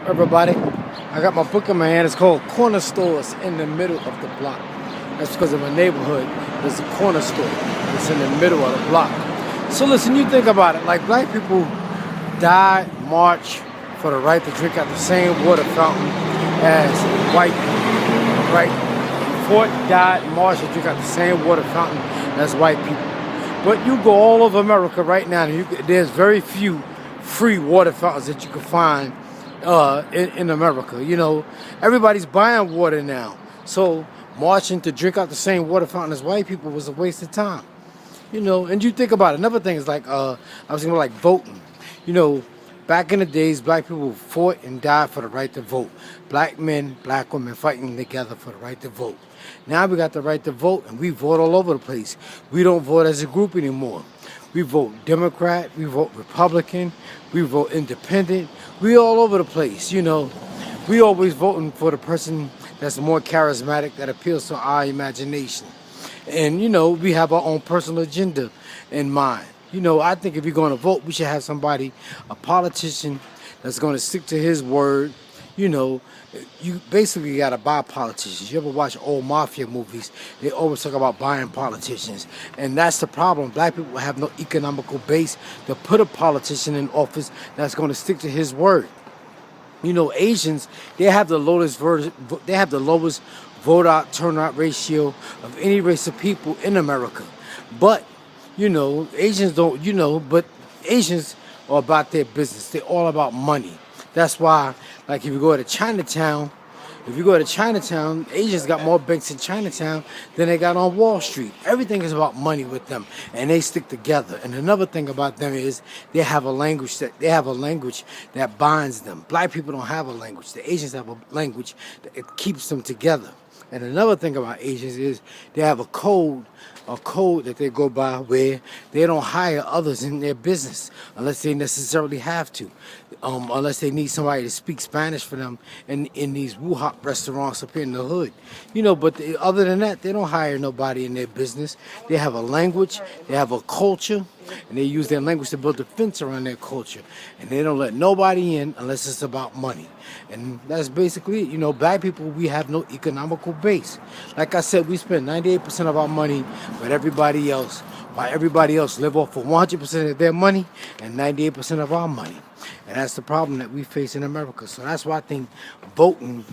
everybody? I got my book in my hand. It's called Corner Stores in the Middle of the Block. That's because in my neighborhood, there's a corner store. It's in the middle of the block. So listen, you think about it. Like, black people died, marched for the right to drink out the same water fountain as white people, right? Fought, died, marched, and drink out the same water fountain as white people. But you go all over America right now, and there's very few free water fountains that you can find in America. You know, everybody's buying water now. So marching to drink out the same water fountain as white people was a waste of time. You know, and you think about it. Another thing is like, I was thinking like voting. You know, back in the days, black people fought and died for the right to vote. Black men, black women fighting together for the right to vote. Now we got the right to vote, and we vote all over the place. We don't vote as a group anymore. We vote Democrat, we vote Republican, we vote Independent. We all over the place, you know. We always voting for the person that's more charismatic, that appeals to our imagination. And, you know, we have our own personal agenda in mind. You know, I think if you're going to vote, we should have somebody, a politician, that's going to stick to his word. You know, you basically got to buy politicians. You ever watch old mafia movies? They always talk about buying politicians. And that's the problem. Black people have no economical base to put a politician in office that's going to stick to his word. You know, Asians, they have the lowest vote out turnout ratio of any race of people in America. But, you know, Asians don't, you know, but Asians are about their business. They're all about money. That's why, like, if you go to Chinatown, Asians got more banks in Chinatown than they got on Wall Street. Everything is about money with them, and they stick together. And another thing about them is they have a language that binds them. Black people don't have a language. The Asians have a language that it keeps them together. And another thing about Asians is they have a code that they go by where they don't hire others in their business unless they necessarily have to, unless they need somebody to speak Spanish for them in these woo-hop restaurants up here in the hood. You know, but other than that, they don't hire nobody in their business. They have a language, they have a culture, and they use their language to build a fence around their culture. And they don't let nobody in unless it's about money. And that's basically it. You know, black people, we have no economical base. Like I said, we spend 98% of our money with everybody else, while everybody else live off of 100% of their money and 98% of our money. And that's the problem that we face in America. So that's why I think voting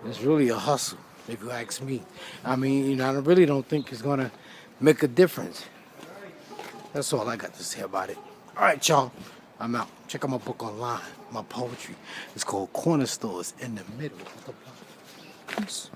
is really a hustle, if you ask me. I mean, you know, I really don't think it's going to make a difference. That's all I got to say about it. All right, y'all. I'm out. Check out my book online, my poetry. It's called Corner Stores in the Middle of the Block. Peace.